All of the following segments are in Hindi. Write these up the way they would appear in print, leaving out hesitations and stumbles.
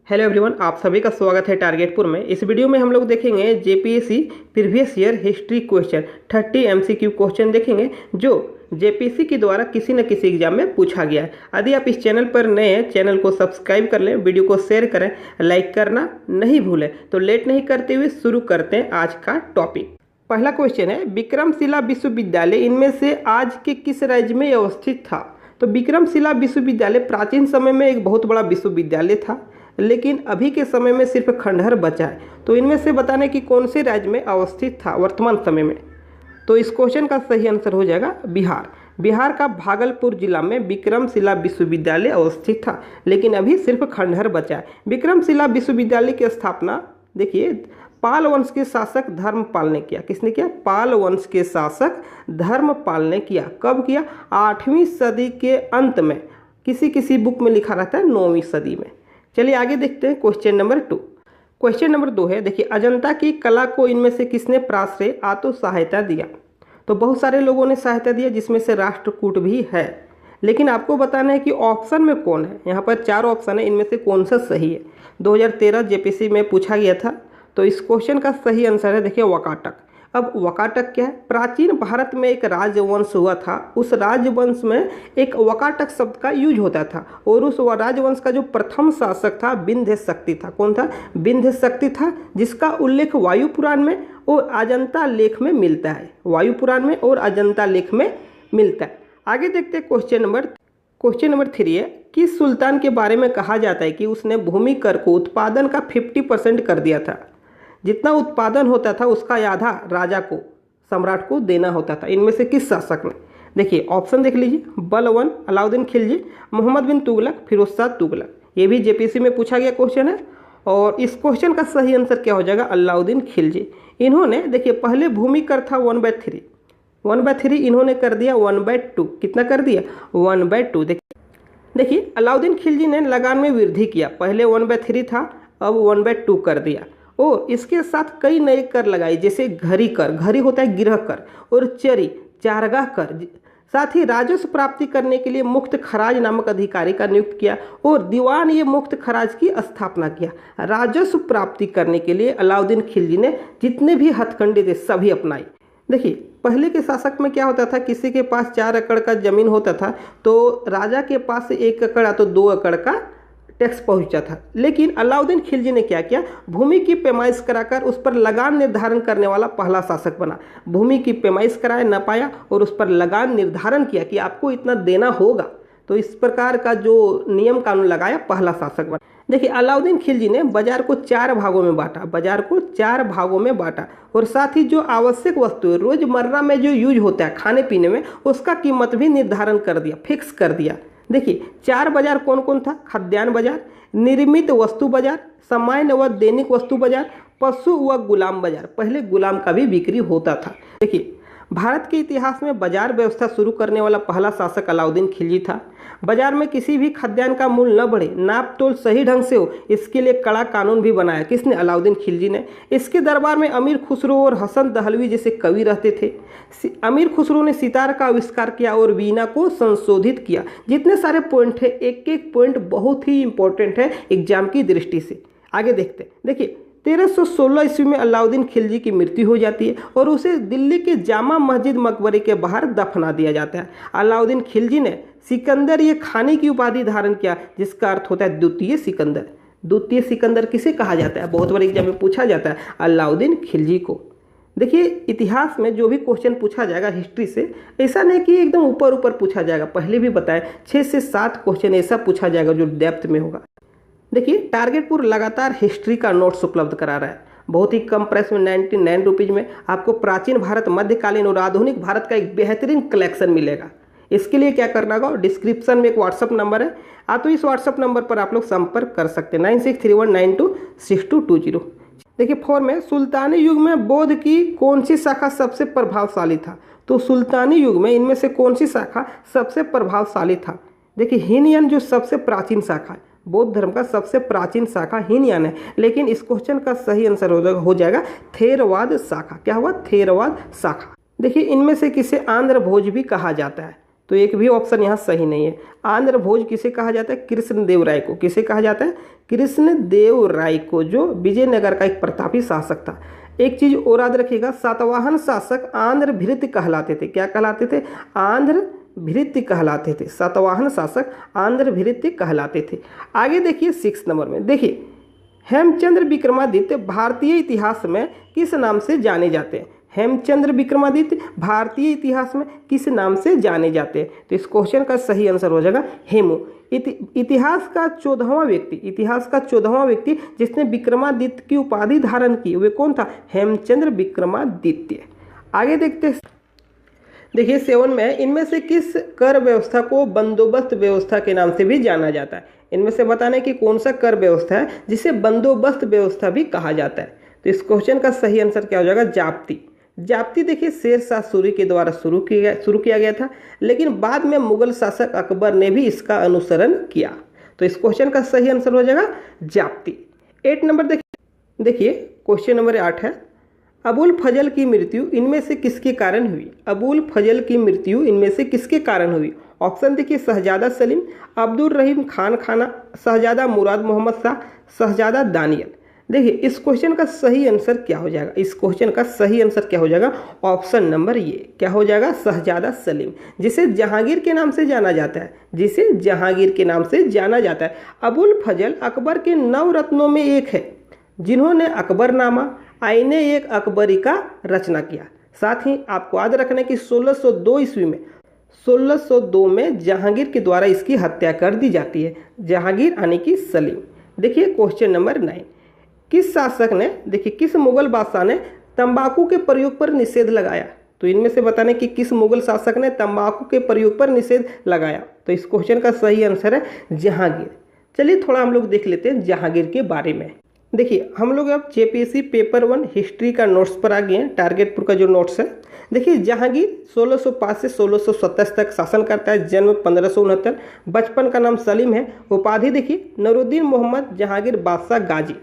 हेलो एवरीवन, आप सभी का स्वागत है टारगेटपुर में। इस वीडियो में हम लोग देखेंगे JPSC previous year history question 30 MCQ question देखेंगे जो जेपीएससी के द्वारा किसी न किसी एग्जाम में पूछा गया है। यदि आप इस चैनल पर नए हैं, चैनल को सब्सक्राइब कर लें, वीडियो को शेयर करें, लाइक करना नहीं भूलें। तो लेट नहीं करते हुए शुरू करते हैं आज का टॉपिक। पहला क्वेश्चन है, विक्रमशिला विश्वविद्यालय इनमें से आज के किस राज्य में अवस्थित था? तो विक्रमशिला विश्वविद्यालय प्राचीन समय में एक बहुत बड़ा विश्वविद्यालय था, लेकिन अभी के समय में सिर्फ खंडहर बचा है। तो इनमें से बताने कि कौन से राज्य में अवस्थित था वर्तमान समय में। तो इस क्वेश्चन का सही आंसर हो जाएगा बिहार। बिहार का भागलपुर जिला में विक्रमशिला विश्वविद्यालय अवस्थित था, लेकिन अभी सिर्फ खंडहर बचा है। विक्रमशिला विश्वविद्यालय की स्थापना देखिए पाल वंश के शासक धर्मपाल ने किया। किसने किया? पाल वंश के शासक धर्मपाल ने किया। कब किया? 8वीं सदी के अंत में। किसी किसी बुक में लिखा रहता है 9वीं सदी में। चलिए आगे देखते हैं क्वेश्चन नंबर 2। क्वेश्चन नंबर 2 है, देखिए अजंता की कला को इनमें से किसने प्राश्रय आत्म सहायता दिया? तो बहुत सारे लोगों ने सहायता दिया, जिसमें से राष्ट्रकूट भी है, लेकिन आपको बताना है कि ऑप्शन में कौन है। यहाँ पर 4 ऑप्शन है, इनमें से कौन सा सही है। 2013 जेपीएससी में पूछा गया था। तो इस क्वेश्चन का सही आंसर है देखिए वकाटक। अब वकाटक क्या है? प्राचीन भारत में एक राजवंश हुआ था, उस राजवंश में एक वकाटक शब्द का यूज होता था, और उस राजवंश का जो प्रथम शासक था विंध्य शक्ति था। कौन था? विंध्य शक्ति था, जिसका उल्लेख वायु पुराण में और अजंता लेख में मिलता है। वायु पुराण में और अजंता लेख में मिलता है। आगे देखते हैं क्वेश्चन नंबर 3 है, किस सुल्तान के बारे में कहा जाता है कि उसने भूमि कर को उत्पादन का 50% कर दिया था? जितना उत्पादन होता था उसका आधा राजा को, सम्राट को देना होता था। इनमें से किस शासक ने? देखिए ऑप्शन देख लीजिए, बलवन, अलाउद्दीन खिलजी, मोहम्मद बिन तुगलक, फिरोज शाह तुगलक। ये भी जेपीएससी में पूछा गया क्वेश्चन है, और इस क्वेश्चन का सही आंसर क्या हो जाएगा? अलाउद्दीन खिलजी। इन्होंने देखिए पहले भूमि कर था 1/3 इन्होंने कर दिया 1/2। कितना कर दिया? 1/2। देखिए अलाउद्दीन खिलजी ने लगान में वृद्धि किया। पहले 1/3 था, अब 1/2 कर दिया, और इसके साथ कई नए कर लगाए, जैसे घरी कर, घरी होता है गृह कर, और चरी चारगाह कर। साथ ही राजस्व प्राप्ति करने के लिए मुक्त खराज नामक अधिकारी का नियुक्त किया, और दीवान ये मुक्त खराज की स्थापना किया। राजस्व प्राप्ति करने के लिए अलाउद्दीन खिलजी ने जितने भी हथकंडे थे सभी अपनाए। देखिए पहले के शासक में क्या होता था, किसी के पास 4 एकड़ का जमीन होता था तो राजा के पास 1 एकड़ तो 2 एकड़ का टैक्स पहुंचा था। लेकिन अलाउद्दीन खिलजी ने क्या किया? भूमि की पैमाइश कराकर उस पर लगान निर्धारण करने वाला पहला शासक बना। भूमि की पैमाइश कराए न पाया, और उस पर लगान निर्धारण किया कि आपको इतना देना होगा। तो इस प्रकार का जो नियम कानून लगाया, पहला शासक बना। देखिए अलाउद्दीन खिलजी ने बाजार को 4 भागों में बांटा, और साथ ही जो आवश्यक वस्तुएं रोजमर्रा में जो यूज होता है खाने पीने में, उसका कीमत भी निर्धारण कर दिया, फिक्स कर दिया। देखिए 4 बाजार कौन कौन था? खाद्यान्न बाजार, निर्मित वस्तु बाजार, सामान्य व दैनिक वस्तु बाजार, पशु व गुलाम बाजार। पहले गुलाम का भी बिक्री होता था। देखिए भारत के इतिहास में बाजार व्यवस्था शुरू करने वाला पहला शासक अलाउद्दीन खिलजी था। बाजार में किसी भी खाद्यान्न का मूल्य न बढ़े, नाप तोल सही ढंग से हो, इसके लिए कड़ा कानून भी बनाया। किसने? अलाउद्दीन खिलजी ने। इसके दरबार में अमीर खुसरो और हसन दहलवी जैसे कवि रहते थे। अमीर खुसरो ने सितार का आविष्कार किया और वीणा को संशोधित किया। जितने सारे पॉइंट है, एक एक पॉइंट बहुत ही इंपॉर्टेंट है एग्जाम की दृष्टि से। आगे देखते हैं। देखिए 1316 ईस्वी में अलाउद्दीन खिलजी की मृत्यु हो जाती है, और उसे दिल्ली के जामा मस्जिद मकबरे के बाहर दफना दिया जाता है। अलाउद्दीन खिलजी ने सिकंदर ये खानी की उपाधि धारण किया, जिसका अर्थ होता है द्वितीय सिकंदर। द्वितीय सिकंदर किसे कहा जाता है? बहुत बड़े एग्जाम में पूछा जाता है, अलाउद्दीन खिलजी को। देखिए इतिहास में जो भी क्वेश्चन पूछा जाएगा हिस्ट्री से, ऐसा नहीं कि एकदम ऊपर पूछा जाएगा। पहले भी बताया 6 से 7 क्वेश्चन ऐसा पूछा जाएगा जो डेप्थ में होगा। देखिए टारगेटपुर लगातार हिस्ट्री का नोट्स उपलब्ध करा रहा है, बहुत ही कम प्राइस में 99 रुपीज़ में आपको प्राचीन भारत, मध्यकालीन और आधुनिक भारत का एक बेहतरीन कलेक्शन मिलेगा। इसके लिए क्या करना होगा? डिस्क्रिप्शन में एक व्हाट्सअप नंबर है, तो इस व्हाट्सअप नंबर पर आप लोग संपर्क कर सकते हैं 9631926220। देखिए 4 में सुल्तानी युग में बौद्ध की कौन सी शाखा सबसे प्रभावशाली था? तो सुल्तानी युग में इनमें से कौन सी शाखा सबसे प्रभावशाली था? देखिए हीनयान जो सबसे प्राचीन शाखा है, बौद्ध धर्म का सबसे प्राचीन शाखा हीनयान है। लेकिन इस क्वेश्चन का सही आंसर हो जाएगा थेरवाद शाखा। क्या हुआ? थेरवाद शाखा। देखिए इनमें से किसे आंध्र भोज भी कहा जाता है? तो एक भी ऑप्शन यहाँ सही नहीं है। आंध्र भोज किसे कहा जाता है? कृष्णदेव राय को। किसे कहा जाता है? कृष्णदेव राय को, जो विजयनगर का एक प्रतापी शासक था। एक चीज और याद रखिएगा, सातवाहन शासक आंध्र भृत्य कहलाते थे। क्या कहलाते थे? आंध्र भृत्य कहलाते थे। सातवाहन शासक आंध्र भृत्य कहलाते थे। आगे देखिए 6 नंबर में, देखिए हेमचंद्र विक्रमादित्य भारतीय इतिहास में किस नाम से जाने जाते हैं? हेमचंद्र विक्रमादित्य भारतीय इतिहास में किस नाम से जाने जाते हैं? तो इस क्वेश्चन का सही आंसर हो जाएगा हेमू। इतिहास का 14वां व्यक्ति जिसने विक्रमादित्य की उपाधि धारण की, वे कौन था? हेमचंद्र विक्रमादित्य। आगे देखते हैं, देखिए 7 में, इनमें से किस कर व्यवस्था को बंदोबस्त व्यवस्था के नाम से भी जाना जाता है? इनमें से बताने की कौन सा कर व्यवस्था है जिसे बंदोबस्त व्यवस्था भी कहा जाता है? तो इस क्वेश्चन का सही आंसर क्या हो जाएगा? जाप्ती। जाप्ती देखिए शेरशाह सूरी के द्वारा शुरू किया गया था, लेकिन बाद में मुगल शासक अकबर ने भी इसका अनुसरण किया। तो इस क्वेश्चन का सही आंसर हो जाएगा जाप्ती। 8 नंबर देखिए क्वेश्चन नंबर 8 है, अबुल फजल की मृत्यु इनमें से किसके कारण हुई? अबुल फजल की मृत्यु इनमें से किसके कारण हुई? ऑप्शन देखिए, शहजादा सलीम, अब्दुल रहीम खान खाना, शहजादा मुराद मोहम्मद शाह, शहजादा दानियल। देखिए इस क्वेश्चन का सही आंसर क्या हो जाएगा? इस क्वेश्चन का सही आंसर क्या हो जाएगा? ऑप्शन नंबर ये क्या हो जाएगा? शहजादा सलीम, जिसे जहांगीर के नाम से जाना जाता है, जिसे जहांगीर के नाम से जाना जाता है। अबुल फजल अकबर के 9 रत्नों में एक है, जिन्होंने अकबरनामा, आईने एक अकबरी का रचना किया। साथ ही आपको याद रखना है कि 1602 ईस्वी में 1602 में जहांगीर के द्वारा इसकी हत्या कर दी जाती है। जहांगीर यानी कि सलीम। देखिए क्वेश्चन नंबर 9, किस शासक ने, देखिए किस मुगल बादशाह ने तंबाकू के प्रयोग पर निषेध लगाया? तो इनमें से बताने कि किस मुगल शासक ने तंबाकू के प्रयोग पर निषेध लगाया? तो इस क्वेश्चन का सही आंसर है जहांगीर। चलिए थोड़ा हम लोग देख लेते हैं जहांगीर के बारे में। देखिए हम लोग अब जेपीएससी पेपर 1 हिस्ट्री का नोट्स पर आ गए हैं, टारगेटपुर का जो नोट्स है। देखिए जहांगीर 1605 से 1627 तक शासन करता है। जन्म 1569, बचपन का नाम सलीम है। उपाधि देखिए नूरुद्दीन मोहम्मद जहांगीर बादशाह गाजी,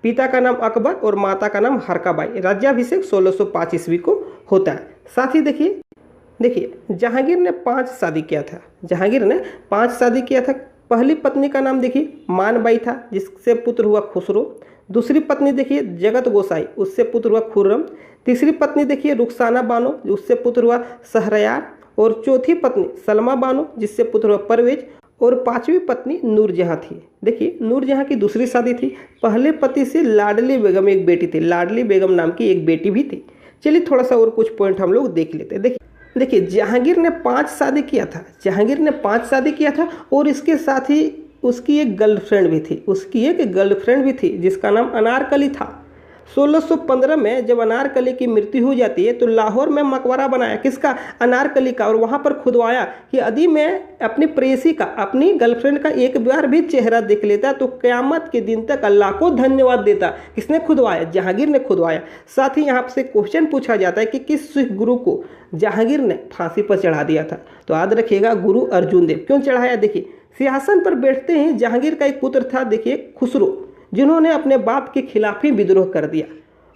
पिता का नाम अकबर और माता का नाम हरकाबाई। राज्याभिषेक 1605 ईस्वी को होता है। साथ ही देखिए जहांगीर ने 5 शादी किया था। जहांगीर ने 5 शादी किया था। पहली पत्नी का नाम देखिए मानबाई था, जिससे पुत्र हुआ खुसरो। दूसरी पत्नी देखिए जगत गोसाई, उससे पुत्र हुआ खुर्रम। तीसरी पत्नी देखिए रुखसाना बानो, उससे पुत्र हुआ शहरयार। और चौथी पत्नी सलमा बानो, जिससे पुत्र हुआ परवेज। और 5वीं पत्नी नूरजहां थी। देखिए नूरजहां की दूसरी शादी थी। पहले पति से लाडली बेगम एक बेटी थी, लाडली बेगम नाम की एक बेटी भी थी। चलिए थोड़ा सा और कुछ पॉइंट हम लोग देख लेते हैं। देखिए जहांगीर ने 5 शादी किया था। जहांगीर ने 5 शादी किया था और इसके साथ ही उसकी एक गर्लफ्रेंड भी थी। उसकी एक गर्लफ्रेंड भी थी जिसका नाम अनारकली था। 1615 में जब अनारकली की मृत्यु हो जाती है तो लाहौर में मकबरा बनाया, किसका? अनारकली का। और वहाँ पर खुदवाया कि यदि मैं अपनी प्रेयसी का, अपनी गर्लफ्रेंड का एक बार भी चेहरा देख लेता तो क़यामत के दिन तक अल्लाह को धन्यवाद देता। किसने खुदवाया? जहांगीर ने खुदवाया। साथ ही यहाँ से क्वेश्चन पूछा जाता है कि किस सिख गुरु को जहांगीर ने फांसी पर चढ़ा दिया था? तो याद रखिएगा गुरु अर्जुन देव। क्यों चढ़ाया? देखिए सिंहासन पर बैठते ही जहांगीर का एक पुत्र था, देखिए खुसरो, जिन्होंने अपने बाप के खिलाफ ही विद्रोह कर दिया।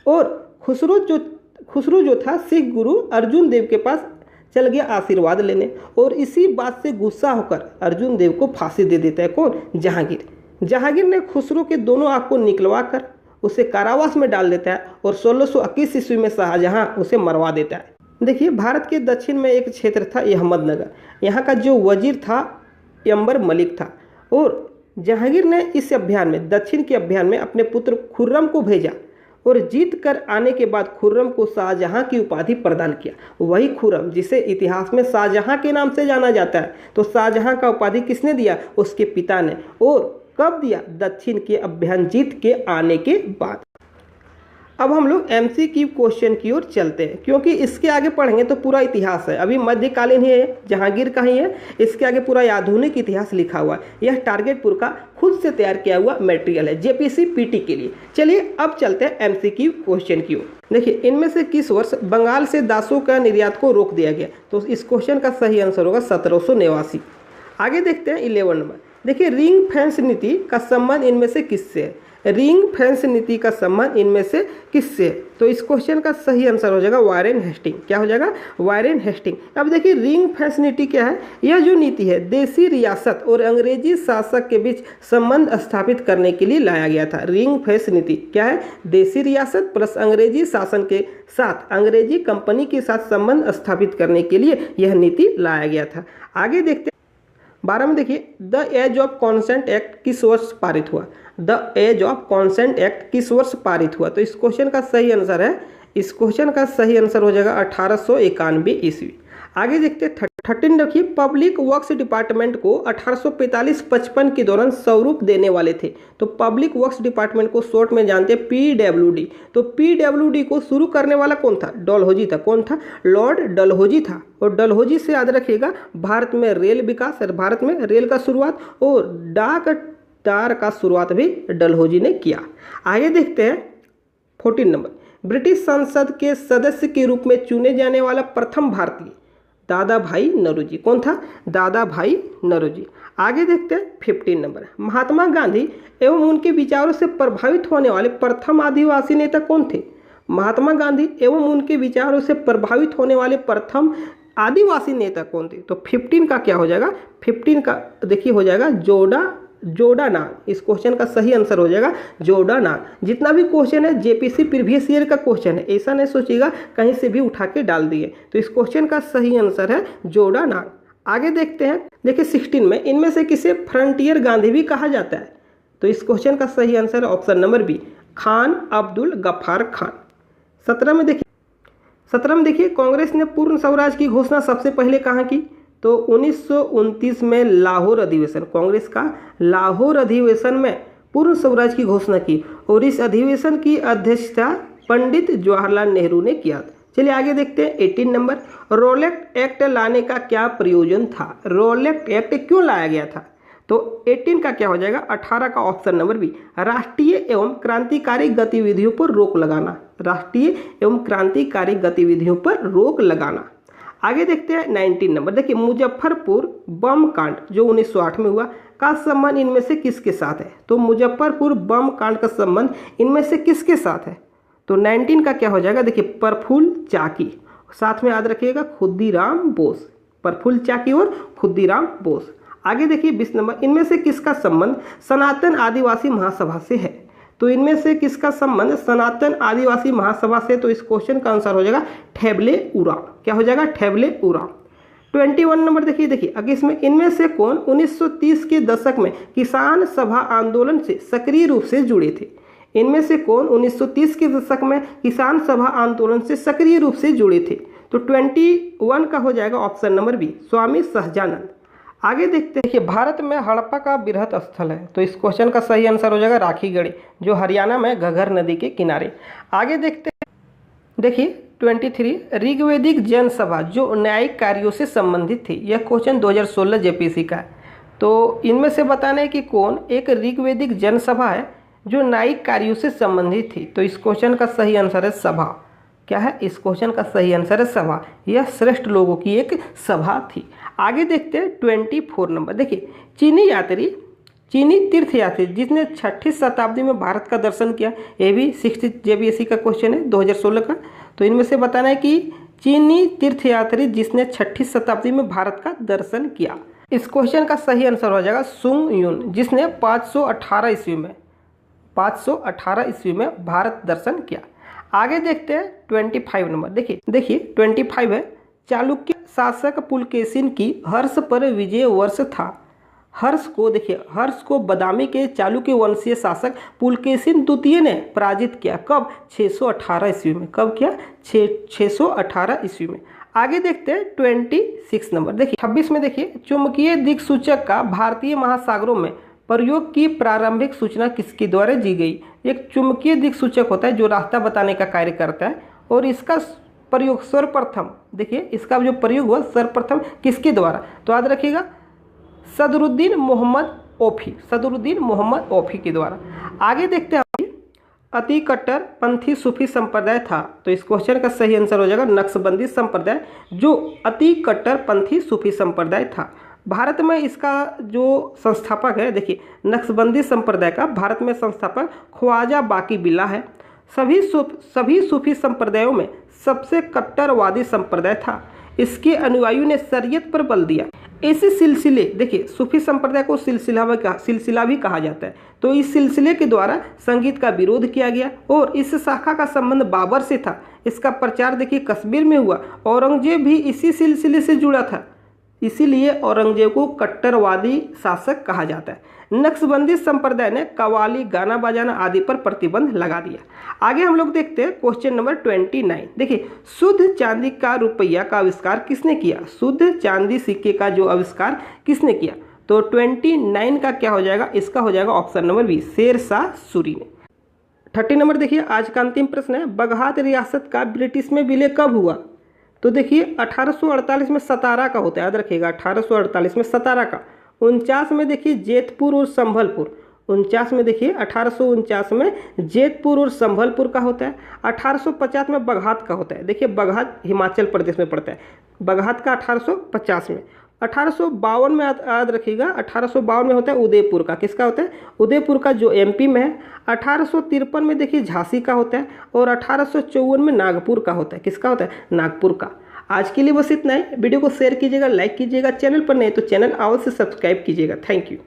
और खुसरो जो था सिख गुरु अर्जुन देव के पास चल गया आशीर्वाद लेने। और इसी बात से गुस्सा होकर अर्जुन देव को फांसी दे देता है। कौन? जहांगीर। जहांगीर ने खुसरो के दोनों आँख को निकलवा कर उसे कारावास में डाल देता है और 1621 ईस्वी में शाहजहां उसे मरवा देता है। देखिए भारत के दक्षिण में एक क्षेत्र था अहमदनगर। यहाँ का जो वजीर था अंबर मलिक था। और जहांगीर ने इस अभियान में, दक्षिण के अभियान में अपने पुत्र खुर्रम को भेजा और जीत कर आने के बाद खुर्रम को शाहजहां की उपाधि प्रदान किया। वही खुर्रम जिसे इतिहास में शाहजहां के नाम से जाना जाता है। तो शाहजहां का उपाधि किसने दिया? उसके पिता ने। और कब दिया? दक्षिण के अभियान जीत के आने के बाद। अब हम लोग एमसीक्यू क्वेश्चन की ओर चलते हैं, क्योंकि इसके आगे पढ़ेंगे तो पूरा इतिहास है। अभी मध्यकालीन ही है, जहांगीर का ही है। इसके आगे पूरा आधुनिक इतिहास लिखा हुआ है। यह टारगेटपुर का खुद से तैयार किया हुआ मटेरियल है जेपीसी पीटी के लिए। चलिए अब चलते हैं एमसीक्यू क्वेश्चन की ओर। देखिए इनमें से किस वर्ष बंगाल से दासों का निर्यात को रोक दिया गया? तो इस क्वेश्चन का सही आंसर होगा 1789। आगे देखते हैं 11 नंबर। देखिए रिंग फेंस नीति का संबंध इनमें से किससे है? रिंग फेंस नीति का संबंध इनमें से किससे? तो इस क्वेश्चन का सही आंसर हो जाएगा वारेन हेस्टिंग। क्या हो जाएगा? Warren Hastings. अब देखिए रिंग फेंस नीति क्या है? यह जो नीति है देसी रियासत और अंग्रेजी शासक के बीच संबंध स्थापित करने के लिए लाया गया था। रिंग फेंस नीति क्या है? देसी रियासत प्लस अंग्रेजी शासन के साथ अंग्रेजी कंपनी के साथ संबंध स्थापित करने के लिए यह नीति लाया गया था। आगे देखते 12 में देखिए the age of consent act किस वर्ष पारित हुआ? The age of consent act किस वर्ष पारित हुआ? तो इस क्वेश्चन का सही आंसर है, इस क्वेश्चन का सही आंसर हो जाएगा 1891 ईस्वी। आगे देखते 13 देखिए पब्लिक वर्क्स डिपार्टमेंट को 1845-55 के दौरान स्वरूप देने वाले थे। तो पब्लिक वर्क्स डिपार्टमेंट को शॉर्ट में जानते हैं PWD। तो PWD को शुरू करने वाला कौन था? डलहौजी था। कौन था? लॉर्ड डलहौजी था। और डलहौजी से याद रखिएगा भारत में रेल विकास, भारत में रेल का शुरुआत और डाक तार का शुरुआत भी डलहौजी ने किया। आगे देखते हैं 14 नंबर ब्रिटिश संसद के सदस्य के रूप में चुने जाने वाला प्रथम भारतीय दादा भाई नौरोजी। कौन था? दादा भाई नौरोजी। आगे देखते हैं 15 नंबर महात्मा गांधी एवं उनके विचारों से प्रभावित होने वाले प्रथम आदिवासी नेता कौन थे? महात्मा गांधी एवं उनके विचारों से प्रभावित होने वाले प्रथम आदिवासी नेता कौन थे? तो 15 का क्या हो जाएगा? 15 का देखिए हो जाएगा जोड़ानांग। इस क्वेश्चन का सही आंसर हो जाएगा जोड़ानांग। जितना भी क्वेश्चन है जेपीसी प्रीवियस ईयर का क्वेश्चन है, ऐसा नहीं सोचिएगा कहीं से भी उठा के डाल दिए। तो इस क्वेश्चन का सही आंसर है जोड़ानांग। आगे देखते हैं देखिए 16 में इनमें से किसे फ्रंटियर गांधी भी कहा जाता है? तो इस क्वेश्चन का सही आंसर है option number B, Khan Abdul Gaffar Khan. 17 में देखिए कांग्रेस ने पूर्ण स्वराज की घोषणा सबसे पहले कहाँ की? तो 1929 में लाहौर अधिवेशन, कांग्रेस का लाहौर अधिवेशन में पूर्ण स्वराज की घोषणा की और इस अधिवेशन की अध्यक्षता पंडित जवाहरलाल नेहरू ने किया। चलिए आगे देखते हैं 18 नंबर रोलेट एक्ट लाने का क्या प्रयोजन था? रोलेट एक्ट क्यों लाया गया था? तो 18 का क्या हो जाएगा? 18 का ऑप्शन नंबर बी, राष्ट्रीय एवं क्रांतिकारी गतिविधियों पर रोक लगाना। राष्ट्रीय एवं क्रांतिकारी गतिविधियों पर रोक लगाना। आगे देखते हैं 19 नंबर देखिए मुजफ्फरपुर बम कांड जो 1908 में हुआ का संबंध इनमें से किसके साथ है? तो मुजफ्फरपुर बम कांड का संबंध इनमें से किसके साथ है? तो 19 का क्या हो जाएगा? देखिए प्रफुल्ल चाकी, साथ में याद रखिएगा खुद्दीराम बोस, प्रफुल्ल चाकी और खुद्दीराम बोस। आगे देखिए 20 नंबर इनमें से किसका संबंध सनातन आदिवासी महासभा से है? तो इनमें से किसका संबंध सनातन आदिवासी महासभा से? तो इस क्वेश्चन का आंसर हो जाएगा ठेबले उरांव। क्या हो जाएगा? ठेबले उरांव। 21 नंबर देखिए आगे इसमें इनमें से कौन 1930 के दशक में किसान सभा आंदोलन से सक्रिय रूप से जुड़े थे? इनमें से कौन 1930 के दशक में किसान सभा आंदोलन से सक्रिय रूप से जुड़े थे? तो 21 का हो जाएगा option number B, Swami Sahajanand. आगे देखते हैं देखिए भारत में हड़प्पा का बृहत स्थल है। तो इस क्वेश्चन का सही आंसर हो जाएगा राखीगढ़ी जो हरियाणा में घग्गर नदी के किनारे। आगे देखते हैं देखिए 23 ऋग्वेदिक जनसभा जो न्यायिक कार्यों से संबंधित थी। यह क्वेश्चन 2016 जेपीसी का है। तो इनमें से बताना है कि कौन एक ऋग्वेदिक जनसभा है जो न्यायिक कार्यों से संबंधित थी। तो इस क्वेश्चन का सही आंसर है सभा। क्या है? इस क्वेश्चन का सही आंसर है सभा। यह श्रेष्ठ लोगों की एक सभा थी। आगे देखते हैं 24 नंबर देखिए चीनी तीर्थयात्री जिसने 6ठी शताब्दी में भारत का दर्शन किया। ये भी 60 जेबीएससी का क्वेश्चन है 2016 का। तो इनमें से बताना है कि चीनी तीर्थयात्री जिसने 6ठी शताब्दी में भारत का दर्शन किया। इस क्वेश्चन का सही आंसर हो जाएगा सुंग युन जिसने 518 ईस्वी में भारत दर्शन किया। आगे देखते हैं 25 नंबर देखिए 25 है चालुक्य शासक पुलकेशिन की हर्ष पर विजय वर्ष था। हर्ष को बदामी के चालुक्य वंशीय शासक पुलकेशिन द्वितीय ने पराजित किया। कब? 618 ईस्वी में। कब किया? 618 ईस्वी में। आगे देखते हैं 26 नंबर देखिए 26 में देखिए चुंबकीय दिक्सूचक का भारतीय महासागरों में प्रयोग की प्रारंभिक सूचना किसके द्वारा दी गई? एक चुंबकीय दिक्सूचक होता है जो रास्ता बताने का कार्य करता है और इसका प्रयोग सर्वप्रथम देखिए इसका जो प्रयोग हुआ सर्वप्रथम किसके द्वारा? तो याद रखिएगा सदरुद्दीन मोहम्मद ओफी के द्वारा। आगे देखते हैं अति कट्टर पंथी सूफी संप्रदाय था। तो इस क्वेश्चन का सही आंसर हो जाएगा नक्शबंदी संप्रदाय जो अति कट्टर पंथी सूफी संप्रदाय था। भारत में इसका जो संस्थापक है, देखिए नक्शबंदी संप्रदाय का भारत में संस्थापक ख्वाजा बाकी बिल्ला है। सभी सूफी संप्रदायों में सबसे कट्टरवादी संप्रदाय था। इसके अनुयायियों ने शरीयत पर बल दिया। ऐसे सिलसिले, देखिए सूफी संप्रदाय को सिलसिला भी कहा जाता है। तो इस सिलसिले के द्वारा संगीत का विरोध किया गया और इस शाखा का संबंध बाबर से था। इसका प्रचार देखिए कश्मीर में हुआ। औरंगजेब भी इसी सिलसिले से जुड़ा था, इसीलिए औरंगजेब को कट्टरवादी शासक कहा जाता है। नक्शबंदी संप्रदाय ने कव्वाली, गाना बजाना आदि पर प्रतिबंध लगा दिया। आगे हम लोग देखते हैं क्वेश्चन नंबर 29। देखिए शुद्ध चांदी का रुपया का आविष्कार किसने किया? शुद्ध चांदी सिक्के का जो आविष्कार किसने किया? तो 29 का क्या हो जाएगा? इसका हो जाएगा option number B, Sher Shah Suri ने। 30 नंबर देखिए आज का अंतिम प्रश्न है, बगहात रियासत का ब्रिटिश में विलय कब हुआ? तो देखिए 1848 में सतारा का होता है, याद रखिएगा 1848 में सतारा का। 49 में देखिए जेतपुर और संभलपुर, 49 में देखिए 1849 में जेतपुर और संभलपुर का होता है। 1850 में बगहात का होता है। देखिए बगहात हिमाचल प्रदेश में पड़ता है, बगहात का 1850 में। 1852 में याद रखिएगा 1852 में होता है उदयपुर का। किसका होता है? उदयपुर का, जो एमपी में है। 1853 में देखिए झांसी का होता है और 1854 में नागपुर का होता है। किसका होता है? नागपुर का। आज के लिए बस इतना है। वीडियो को शेयर कीजिएगा, लाइक कीजिएगा, चैनल पर नहीं तो चैनल अवश्य सब्सक्राइब कीजिएगा। Thank you.